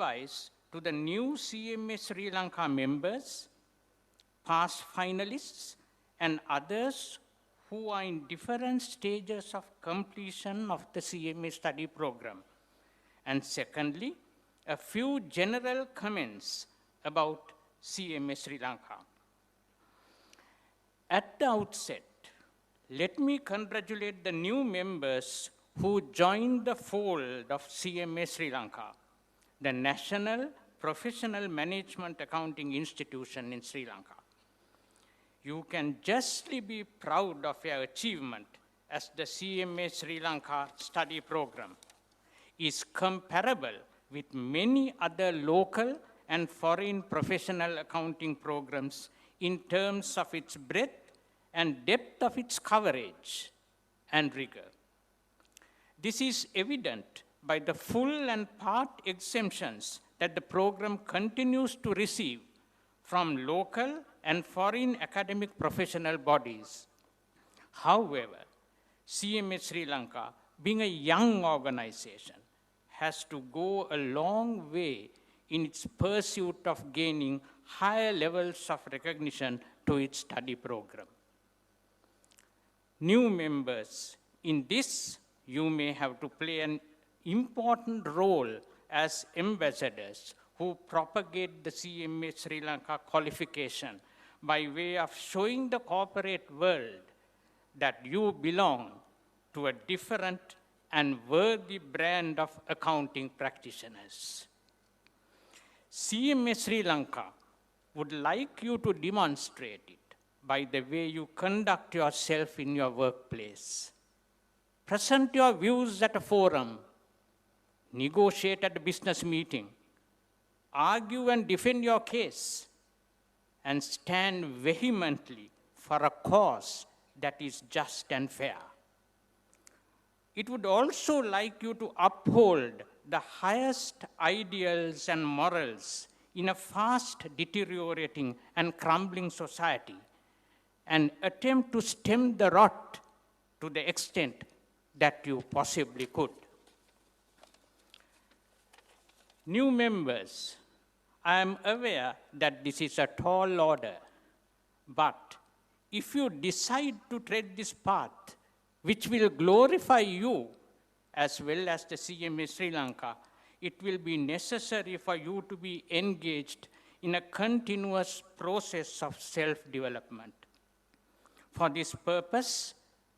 advice to the new CMA Sri Lanka members, past finalists, and others who are in different stages of completion of the CMA study program? And secondly, a few general comments about CMA Sri Lanka. At the outset, let me congratulate the new members who joined the fold of CMA Sri Lanka, the National Professional Management Accounting Institution in Sri Lanka. You can justly be proud of your achievement, as the CMA Sri Lanka study program is comparable with many other local and foreign professional accounting programs in terms of its breadth and depth of its coverage and rigor. This is evident by the full and part exemptions that the program continues to receive from local and foreign academic professional bodies. However, CMA Sri Lanka, being a young organization, has to go a long way in its pursuit of gaining higher levels of recognition to its study program. New members, in this, you may have to play an important role as ambassadors who propagate the CMA Sri Lanka qualification by way of showing the corporate world that you belong to a different and worthy brand of accounting practitioners. CMA Sri Lanka would like you to demonstrate it by the way you conduct yourself in your workplace. Present your views at a forum, negotiate at a business meeting, argue and defend your case, and stand vehemently for a cause that is just and fair. It would also like you to uphold the highest ideals and morals in a fast deteriorating and crumbling society, and attempt to stem the rot to the extent that you possibly could. New members, I am aware that this is a tall order, but if you decide to tread this path, which will glorify you as well as the CMA Sri Lanka, it will be necessary for you to be engaged in a continuous process of self-development. For this purpose,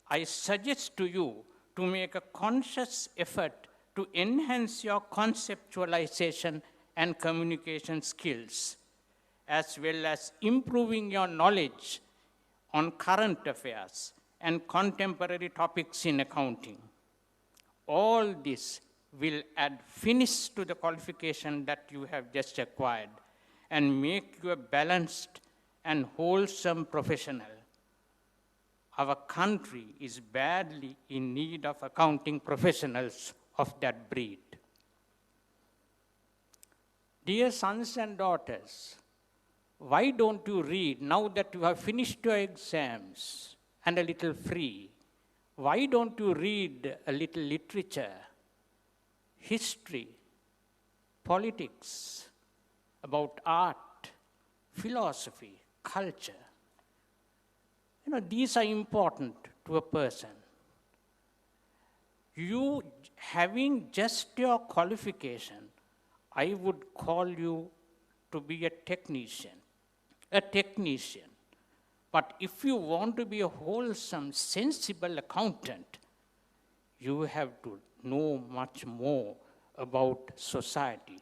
I suggest to you to make a conscious effort to enhance your conceptualization and communication skills, as well as improving your knowledge on current affairs and contemporary topics in accounting. All this will add finish to the qualification that you have just acquired and make you a balanced and wholesome professional. Our country is badly in need of accounting professionals of that breed. Dear sons and daughters, why don't you read, now that you have finished your exams and a little free, why don't you read a little literature, history, politics, about art, philosophy, culture? These are important to a person. You having just your qualification, I would call you to be a technician. But if you want to be a wholesome, sensible accountant, you have to know much more about society,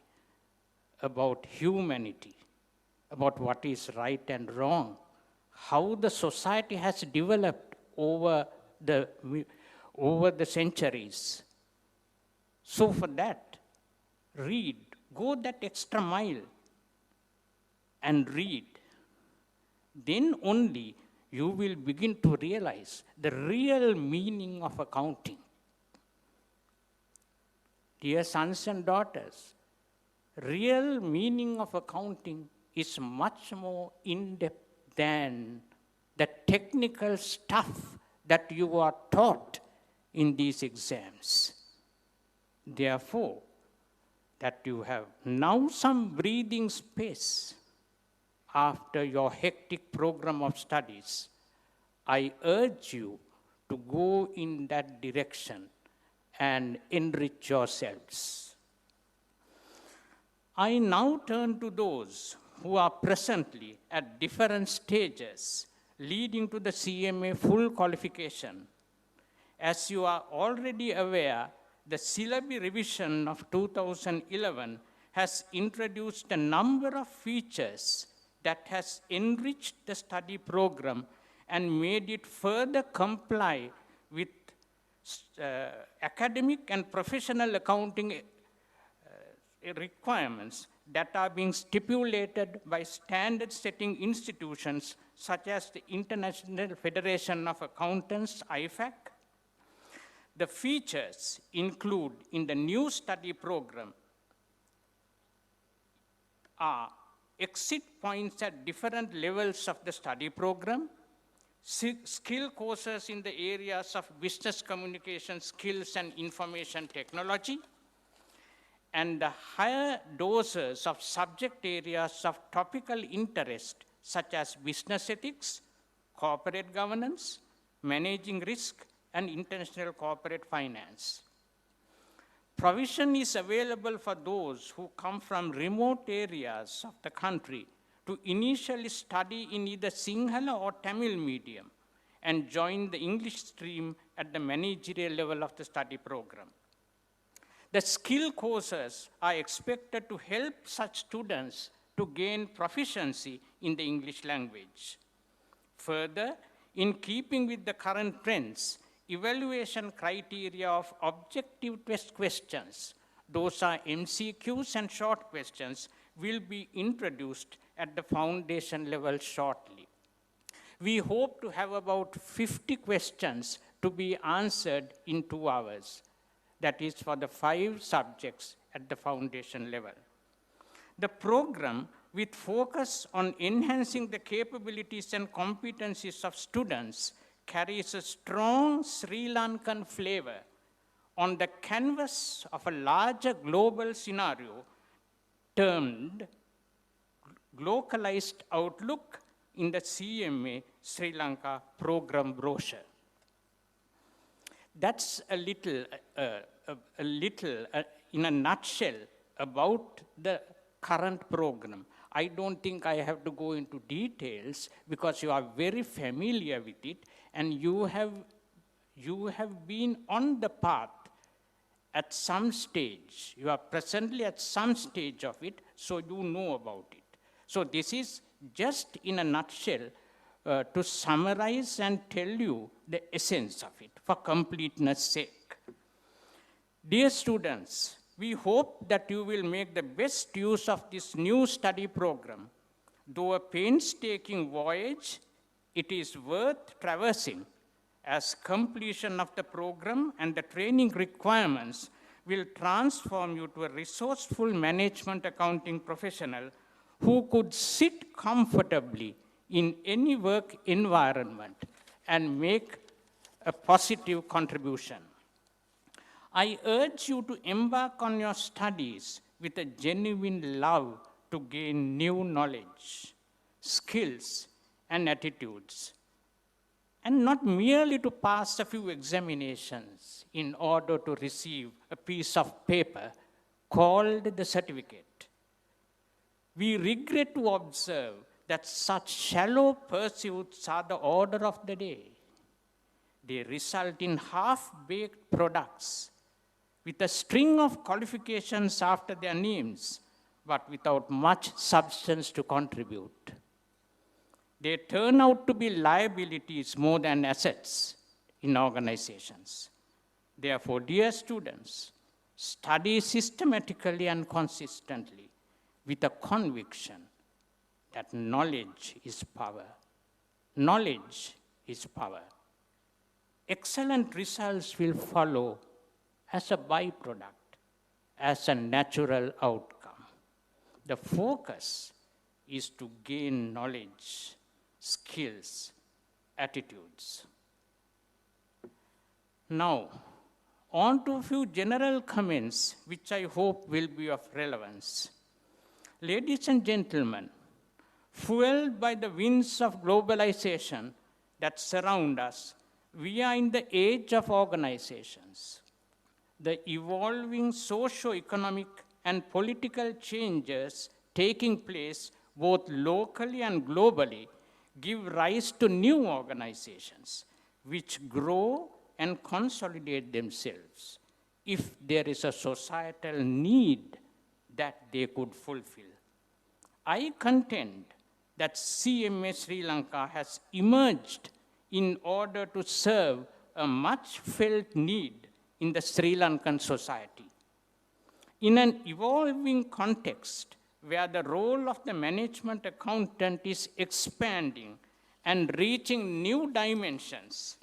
about humanity, about what is right and wrong, how the society has developed over the centuries. So for that, read, go that extra mile and read. Then only you will begin to realize the real meaning of accounting. Dear sons and daughters, real meaning of accounting is much more in-depth than the technical stuff that you are taught in these exams. Therefore, that you have now some breathing space after your hectic program of studies, I urge you to go in that direction and enrich yourselves. I now turn to those who are presently at different stages leading to the CMA full qualification. As you are already aware, the Syllabus revision of 2011 has introduced a number of features that has enriched the study program and made it further comply with academic and professional accounting requirements that are being stipulated by standard-setting institutions such as the International Federation of Accountants, IFAC. The features include in the new study program are exit points at different levels of the study program, skill courses in the areas of business communication skills and information technology, and the higher doses of subject areas of topical interest, such as business ethics, corporate governance, managing risk, and international corporate finance. Provision is available for those who come from remote areas of the country to initially study in either Sinhala or Tamil medium and join the English stream at the managerial level of the study program. The skill courses are expected to help such students to gain proficiency in the English language. Further, in keeping with the current trends, evaluation criteria of objective test questions, those are MCQs and short questions, will be introduced at the foundation level shortly. We hope to have about 50 questions to be answered in 2 hours. That is for the 5 subjects at the foundation level. The program, with focus on enhancing the capabilities and competencies of students, carries a strong Sri Lankan flavor on the canvas of a larger global scenario termed globalized outlook in the CMA Sri Lanka program brochure. That's a little, in a nutshell, about the current program. I don't think I have to go into details because you are very familiar with it and you have been on the path at some stage. You are presently at some stage of it, so you know about it. So this is just in a nutshell to summarize and tell you the essence of it for completeness sake. Dear students, we hope that you will make the best use of this new study program. Though a painstaking voyage, it is worth traversing, as completion of the program and the training requirements will transform you to a resourceful management accounting professional who could sit comfortably in any work environment and make a positive contribution. I urge you to embark on your studies with a genuine love to gain new knowledge, skills, and attitudes, and not merely to pass a few examinations in order to receive a piece of paper called the certificate. We regret to observe that such shallow pursuits are the order of the day. They result in half-baked products with a string of qualifications after their names, but without much substance to contribute. They turn out to be liabilities more than assets in organizations. Therefore, dear students, study systematically and consistently with a conviction that knowledge is power. Knowledge is power. Excellent results will follow as a byproduct, as a natural outcome. The focus is to gain knowledge, skills, attitudes. Now, On to a few general comments, which I hope will be of relevance. Ladies and gentlemen, fueled by the winds of globalization that surround us, we are in the age of organizations. The evolving socio-economic and political changes taking place both locally and globally give rise to new organizations which grow and consolidate themselves if there is a societal need that they could fulfill. I contend that CMA Sri Lanka has emerged in order to serve a much felt need in the Sri Lankan society. In an evolving context where the role of the management accountant is expanding and reaching new dimensions,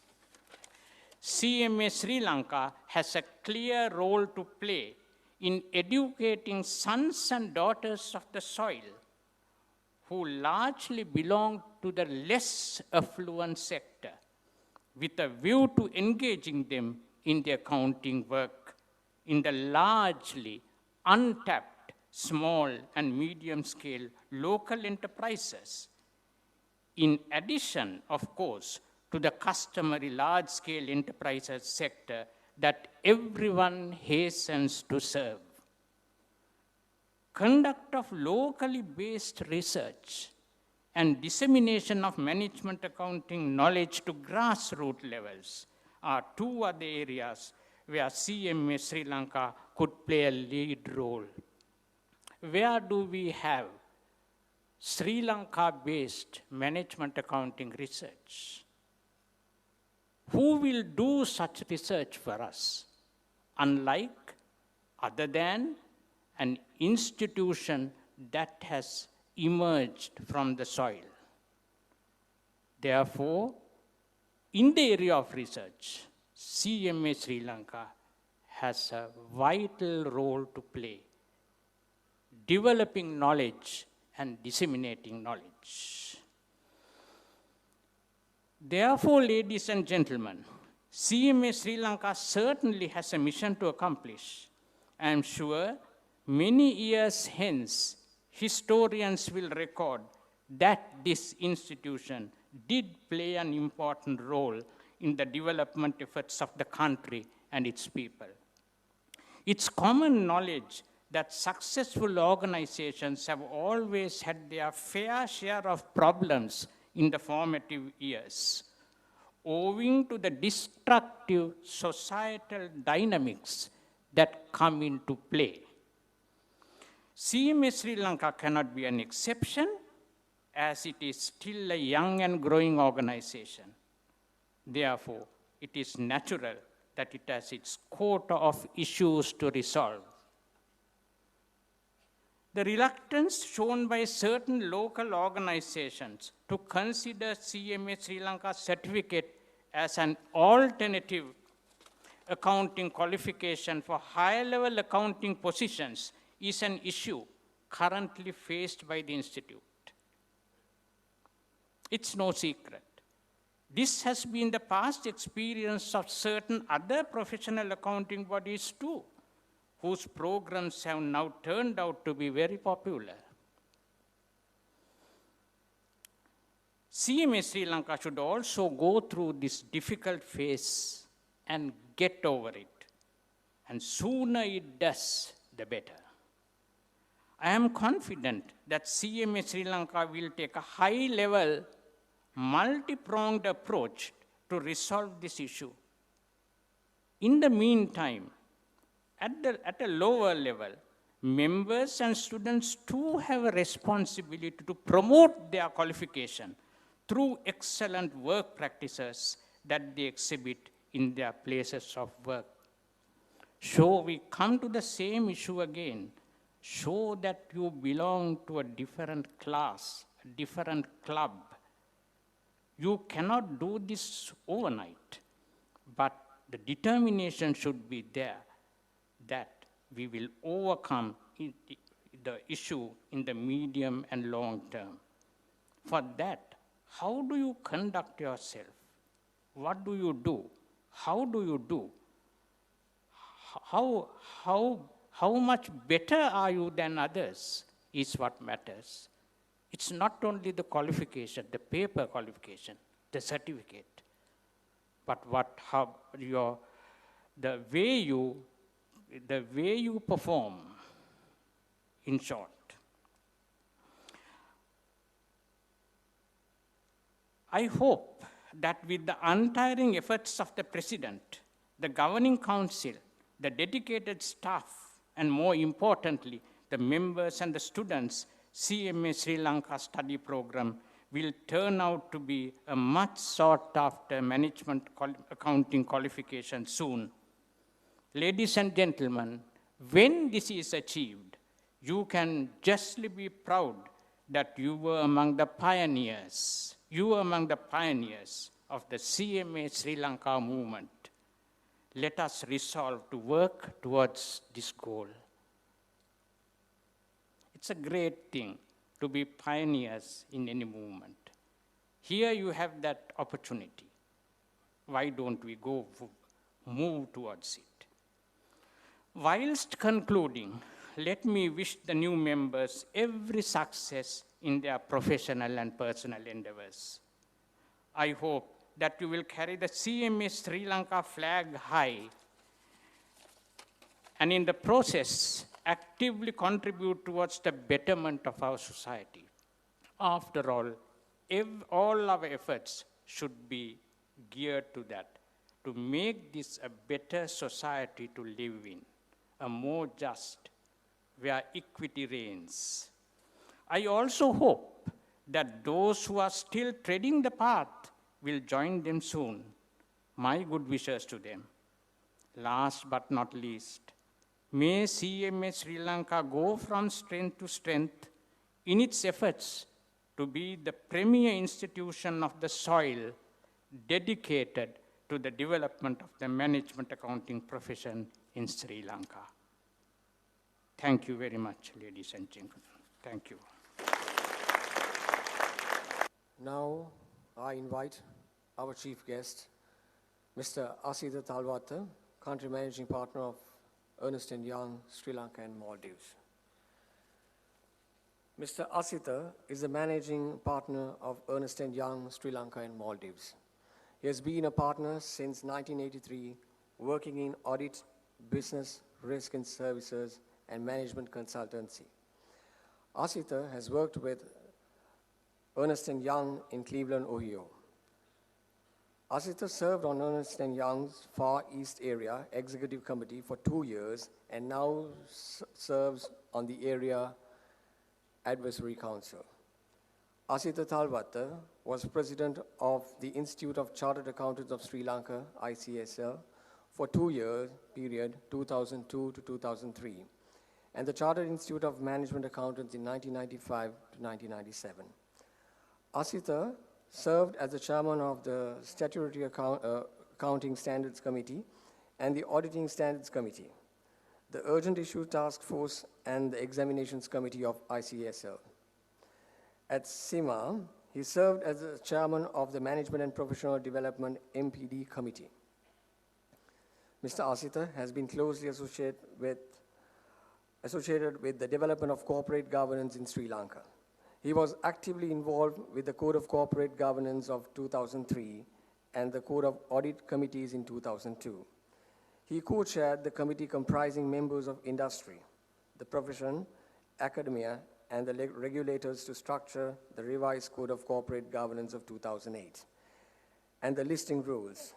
CMA Sri Lanka has a clear role to play in educating sons and daughters of the soil who largely belong to the less affluent sector, with a view to engaging them in the accounting work in the largely untapped small and medium-scale local enterprises. In addition, of course, to the customary large-scale enterprises sector that everyone hastens to serve. Conduct of locally based research and dissemination of management accounting knowledge to grassroots levels are two other areas where CMA Sri Lanka could play a lead role. Where do we have Sri Lanka-based management accounting research? Who will do such research for us, unlike, other than, an institution that has emerged from the soil? Therefore, in the area of research, CMA Sri Lanka has a vital role to play, developing knowledge and disseminating knowledge. Therefore, ladies and gentlemen, CMA Sri Lanka certainly has a mission to accomplish. I am sure many years hence, historians will record that this institution did play an important role in the development efforts of the country and its people. It's common knowledge that successful organizations have always had their fair share of problems in the formative years, owing to the destructive societal dynamics that come into play. CMA Sri Lanka cannot be an exception, as it is still a young and growing organization. Therefore, it is natural that it has its quota of issues to resolve. The reluctance shown by certain local organizations to consider CMA Sri Lanka certificate as an alternative accounting qualification for higher-level accounting positions is an issue currently faced by the Institute. It's no secret. This has been the past experience of certain other professional accounting bodies too, whose programs have now turned out to be very popular. CMA Sri Lanka should also go through this difficult phase and get over it. And sooner it does, the better. I am confident that CMA Sri Lanka will take a high-level, multi-pronged approach to resolve this issue. In the meantime, at a lower level, members and students too have a responsibility to promote their qualification through excellent work practices that they exhibit in their places of work. So we come to the same issue again. Show that you belong to a different class, a different club. You cannot do this overnight, but the determination should be there that we will overcome the issue in the medium and long term. For that, how do you conduct yourself? What do you do? How do you do? how, how, how much better are you than others is what matters. It's not only the qualification, the paper qualification, the certificate, but the way you perform, in short. I hope that with the untiring efforts of the President, the Governing Council, the dedicated staff, and more importantly, the members and the students, CMA Sri Lanka study program will turn out to be a much sought after management accounting qualification soon. Ladies and gentlemen, when this is achieved, you can justly be proud that you were among the pioneers. You were among the pioneers of the CMA Sri Lanka movement. Let us resolve to work towards this goal. It's a great thing to be pioneers in any movement. Here you have that opportunity. Why don't we move towards it? Whilst concluding, let me wish the new members every success in their professional and personal endeavors. I hope that you will carry the CMA Sri Lanka flag high and in the process actively contribute towards the betterment of our society. After all our efforts should be geared to that, to make this a better society to live in, a more just, where equity reigns. I also hope that those who are still treading the path will join them soon. My good wishes to them. Last but not least, may CMA Sri Lanka go from strength to strength in its efforts to be the premier institution of the soil dedicated to the development of the management accounting profession in Sri Lanka. Thank you very much, ladies and gentlemen. Thank you. Now, I invite our chief guest, Mr. Asita Talwata, Country Managing Partner of Ernst & Young, Sri Lanka and Maldives. Mr. Asita is the Managing Partner of Ernst & Young, Sri Lanka and Maldives. He has been a partner since 1983, working in audit, business, risk and services, and management consultancy. Asita has worked with Ernst & Young in Cleveland, Ohio. Asita served on Ernst & Young's Far East Area Executive Committee for 2 years and now serves on the Area Advisory Council. Asita Talwata was president of the Institute of Chartered Accountants of Sri Lanka, ICSL, for 2 years, period 2002 to 2003, and the Chartered Institute of Management Accountants in 1995 to 1997. Asita served as the chairman of the Statutory Accounting Standards Committee and the Auditing Standards Committee, the Urgent Issue Task Force, and the Examinations Committee of ICSL. At CMA, he served as the chairman of the Management and Professional Development MPD Committee. Mr. Asita has been closely associated with the development of corporate governance in Sri Lanka. He was actively involved with the Code of Corporate Governance of 2003 and the Code of Audit Committees in 2002. He co-chaired the committee comprising members of industry, the profession, academia, and the regulators to structure the revised Code of Corporate Governance of 2008 and the listing rules.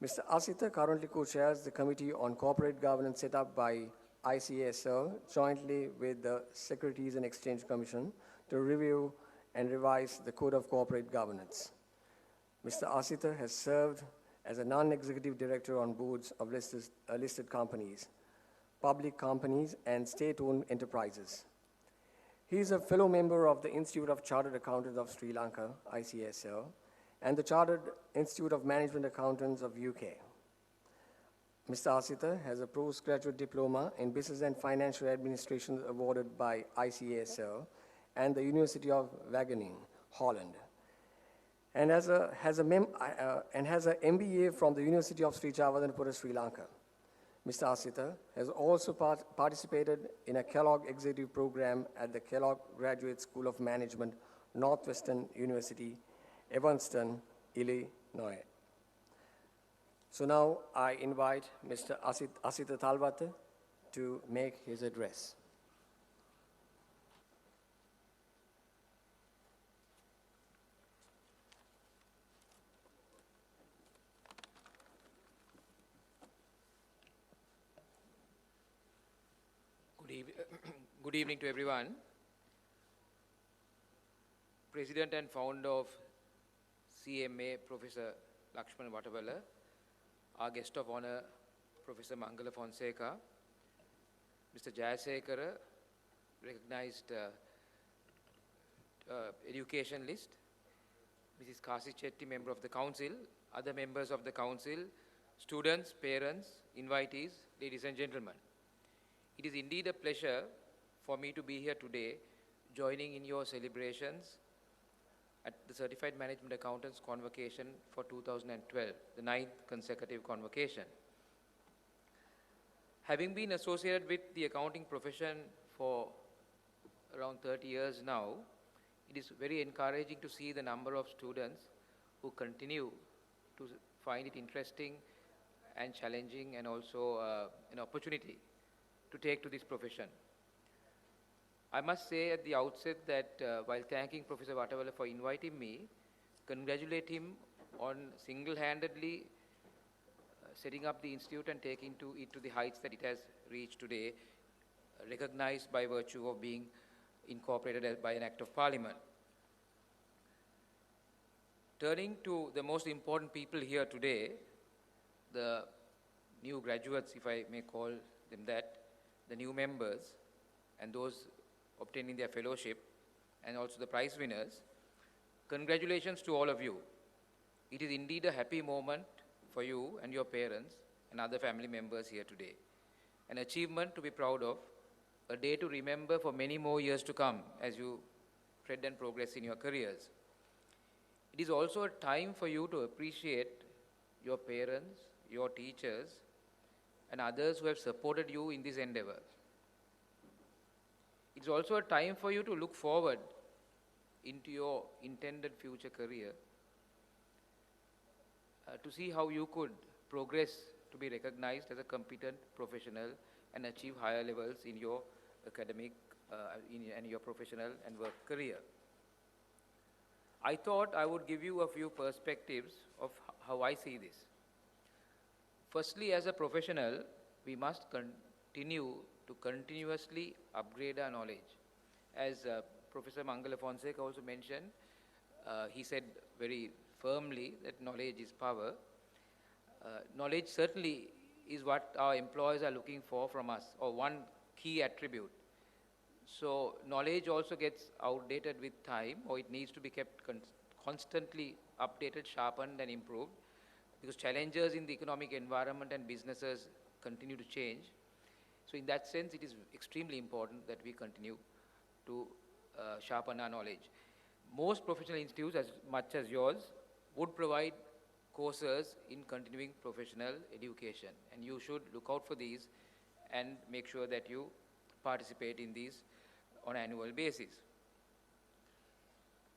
Mr. Asita currently co-chairs the Committee on Corporate Governance set up by ICSL jointly with the Securities and Exchange Commission to review and revise the Code of Corporate Governance. Mr. Asita has served as a non-executive director on boards of listed companies, public companies, and state-owned enterprises. He is a fellow member of the Institute of Chartered Accountants of Sri Lanka, ICSL, and the Chartered Institute of Management Accountants of UK. Mr. Asita has a postgraduate diploma in Business and Financial Administration awarded by ICSL and the University of Wageningen, Holland, and has an MBA from the University of Sri Chavandanpura, Sri Lanka. Mr. Asita has also participated in a Kellogg executive program at the Kellogg Graduate School of Management, Northwestern University, Evanston, Illinois. So now I invite Mr. Asita Talwate to make his address. Good evening to everyone. President and founder of CMA, Professor Lakshman Vatawala, our guest of honor, Professor Mangala Fonseca, Mr. Jayasekara, recognized educationalist, Mrs. Kasi Chetty, member of the council, other members of the council, students, parents, invitees, ladies and gentlemen. It is indeed a pleasure for me to be here today, joining in your celebrations at the Certified Management Accountants Convocation for 2012, the 9th consecutive convocation. Having been associated with the accounting profession for around 30 years now, it is very encouraging to see the number of students who continue to find it interesting and challenging, and also an opportunity to take to this profession. I must say at the outset that while thanking Professor Vatawala for inviting me, congratulate him on single-handedly setting up the institute and taking it to the heights that it has reached today, recognized by virtue of being incorporated by an act of parliament. Turning to the most important people here today, the new graduates, if I may call them that, the new members, and those obtaining their fellowship, and also the prize winners, congratulations to all of you. It is indeed a happy moment for you and your parents and other family members here today. An achievement to be proud of, a day to remember for many more years to come as you tread and progress in your careers. It is also a time for you to appreciate your parents, your teachers, and others who have supported you in this endeavor. It's also a time for you to look forward into your intended future career, to see how you could progress to be recognized as a competent professional and achieve higher levels in your academic and your professional and work career. I thought I would give you a few perspectives of how I see this. Firstly, as a professional, we must continue to continuously upgrade our knowledge. As Professor Mangala Fonseca also mentioned, he said very firmly that knowledge is power. Knowledge certainly is what our employers are looking for from us, or one key attribute. So knowledge also gets outdated with time, or it needs to be kept constantly updated, sharpened, and improved, because challenges in the economic environment and businesses continue to change. So in that sense, it is extremely important that we continue to sharpen our knowledge. Most professional institutes, as much as yours, would provide courses in continuing professional education, and you should look out for these and make sure that you participate in these on an annual basis.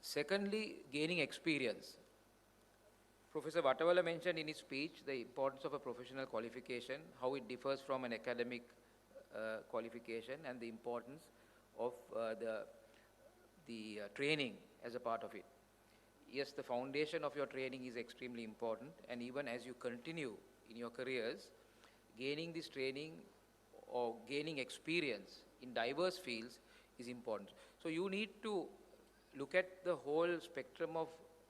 Secondly, gaining experience. Professor Vatawala mentioned in his speech the importance of a professional qualification, how it differs from an academic qualification, and the importance of the training as a part of it. Yes, the foundation of your training is extremely important, and even as you continue in your careers, gaining this training or gaining experience in diverse fields is important. So you need to look at the whole spectrum of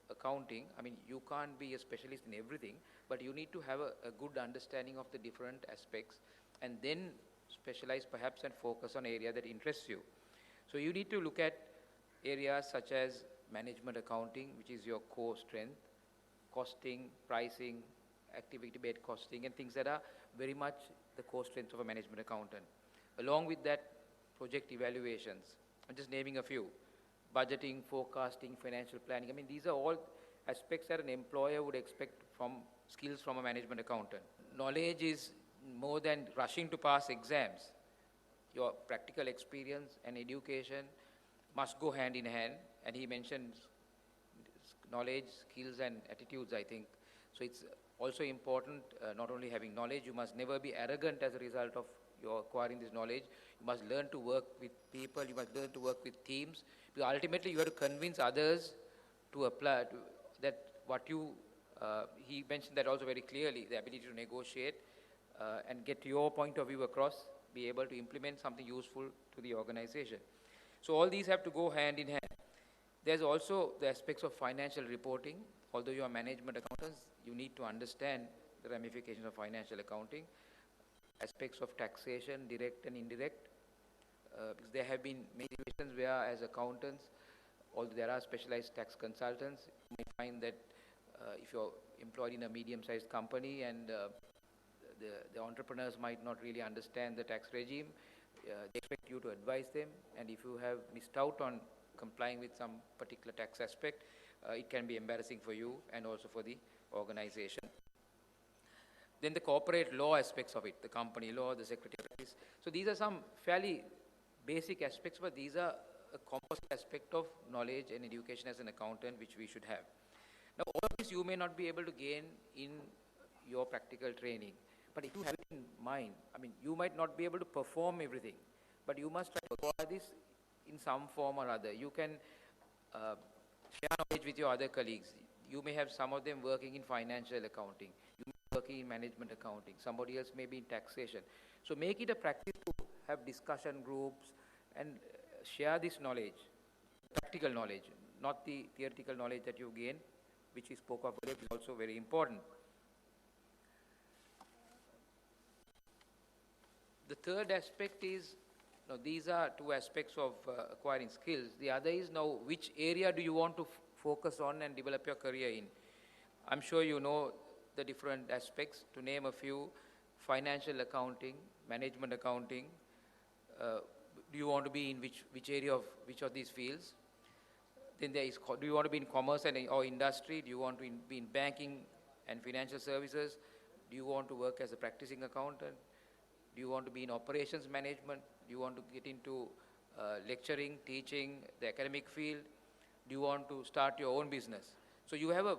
accounting. I mean, you can't be a specialist in everything, but you need to have a good understanding of the different aspects, and then specialize perhaps and focus on area that interests you. So you need to look at areas such as management accounting, which is your core strength, costing, pricing, activity-based costing, and things that are very much the core strengths of a management accountant. Along with that, project evaluations. I'm just naming a few. Budgeting, forecasting, financial planning. I mean, these are all aspects that an employer would expect from skills from a management accountant. Knowledge is more than rushing to pass exams, your practical experience and education must go hand in hand. And he mentioned knowledge, skills, and attitudes, I think. So it's also important, not only having knowledge, you must never be arrogant as a result of your acquiring this knowledge. You must learn to work with people, you must learn to work with teams, because ultimately you have to convince others to apply, that what you, he mentioned that also very clearly, the ability to negotiate and get your point of view across, be able to implement something useful to the organization. So all these have to go hand in hand. There's also the aspects of financial reporting. Although you are management accountants, you need to understand the ramifications of financial accounting, aspects of taxation, direct and indirect. Because there have been many situations where, as accountants, although there are specialized tax consultants, you may find that if you're employed in a medium-sized company and the entrepreneurs might not really understand the tax regime, they expect you to advise them, and if you have missed out on complying with some particular tax aspect, it can be embarrassing for you and also for the organization. Then the corporate law aspects of it, the company law, the secretaries. So these are some fairly basic aspects, but these are a composite aspect of knowledge and education as an accountant which we should have. Now all of this you may not be able to gain in your practical training, but if you have it in mind, I mean, you might not be able to perform everything, but you must try to acquire this in some form or other. You can share knowledge with your other colleagues. You may have some of them working in financial accounting, you may be working in management accounting, somebody else may be in taxation. So make it a practice to have discussion groups and share this knowledge, practical knowledge, not the theoretical knowledge that you gain, which we spoke of earlier, is also very important. The third aspect is, now these are two aspects of acquiring skills. The other is now which area do you want to focus on and develop your career in. I'm sure you know the different aspects. To name a few, financial accounting, management accounting. Do you want to be in which area of which of these fields? Then there is, do you want to be in commerce and or industry? Do you want to be in banking and financial services? Do you want to work as a practicing accountant? Do you want to be in operations management? Do you want to get into lecturing, teaching, the academic field? Do you want to start your own business? So you have a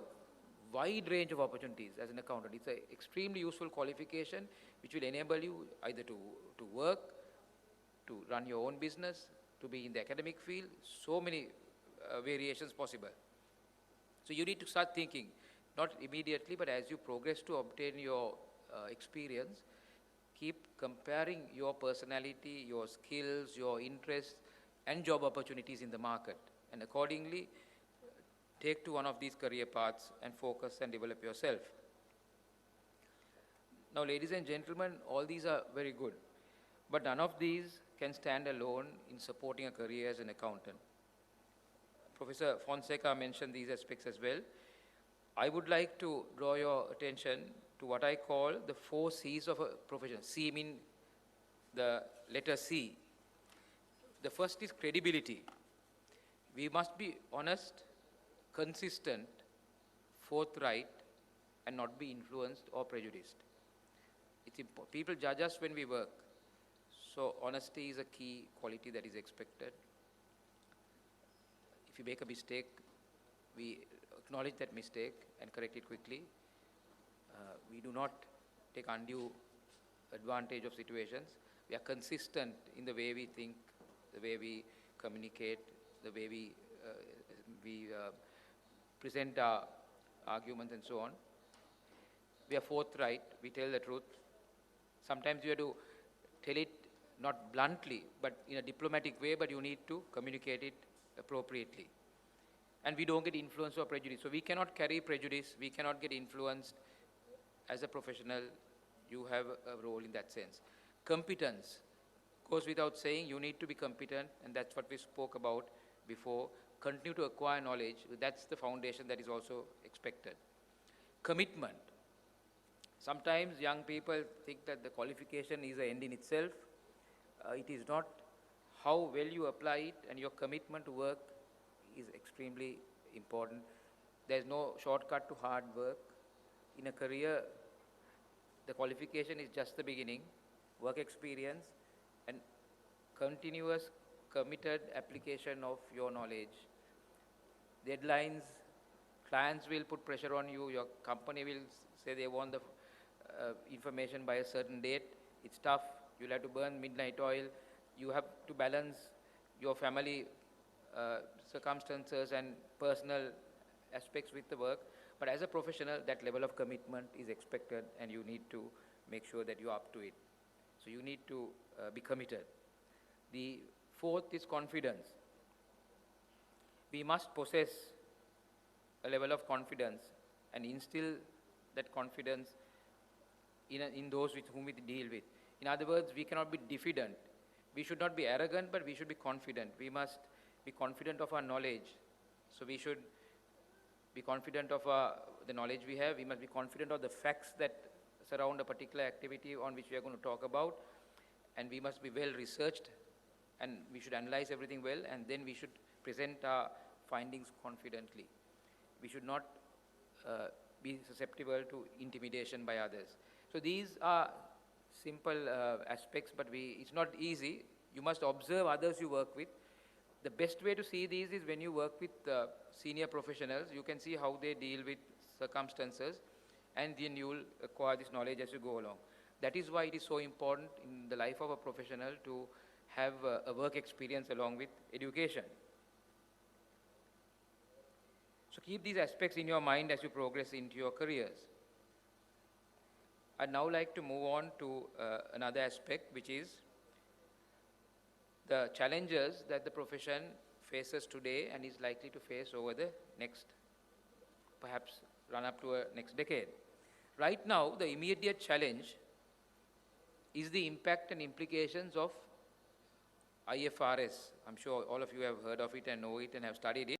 wide range of opportunities as an accountant. It's an extremely useful qualification which will enable you either to work, to run your own business, to be in the academic field, so many variations possible. So you need to start thinking, not immediately, but as you progress to obtain your experience, keep comparing your personality, your skills, your interests, and job opportunities in the market. And accordingly, take to one of these career paths and focus and develop yourself. Now, ladies and gentlemen, all these are very good, but none of these can stand alone in supporting a career as an accountant. Professor Fonseca mentioned these aspects as well. I would like to draw your attention to what I call the 4 C's of a profession. C mean the letter C. The first is credibility. We must be honest, consistent, forthright, and not be influenced or prejudiced. It's important. People judge us when we work. So honesty is a key quality that is expected. If you make a mistake, we acknowledge that mistake and correct it quickly. We do not take undue advantage of situations. We are consistent in the way we think, the way we communicate, the way we present our arguments and so on. We are forthright, we tell the truth. Sometimes you have to tell it not bluntly, but in a diplomatic way, but you need to communicate it appropriately. And we don't get influenced or prejudice. So we cannot carry prejudice, we cannot get influenced. As a professional, you have a role in that sense. Competence goes without saying. You need to be competent, and that's what we spoke about before. Continue to acquire knowledge. That's the foundation that is also expected. Commitment. Sometimes young people think that the qualification is an end in itself. It is not. How well you apply it and your commitment to work is extremely important. There's no shortcut to hard work. In a career, The qualification is just the beginning. Work experience and continuous committed application of your knowledge. Deadlines, clients will put pressure on you, your company will say they want the information by a certain date. It's tough, you'll have to burn midnight oil, you have to balance your family circumstances and personal aspects with the work. But as a professional, that level of commitment is expected and you need to make sure that you're up to it. So you need to be committed. The fourth is confidence. We must possess a level of confidence and instill that confidence in those with whom we deal with. In other words, we cannot be diffident. We should not be arrogant, but we should be confident. We must be confident of our knowledge. So we should be confident of the knowledge we have. We must be confident of the facts that surround a particular activity on which we are going to talk about. And we must be well researched, and we should analyze everything well, and then we should present our findings confidently. We should not be susceptible to intimidation by others. So these are simple aspects, but it's not easy. You must observe others you work with. The best way to see these is when you work with senior professionals. You can see how they deal with circumstances, and then you will acquire this knowledge as you go along. That is why it is so important in the life of a professional to have a work experience along with education. So keep these aspects in your mind as you progress into your careers. I'd now like to move on to another aspect, which is the challenges that the profession faces today and is likely to face over the next, perhaps run up to a next decade. Right now, the immediate challenge is the impact and implications of IFRS. I'm sure all of you have heard of it and know it and have studied it.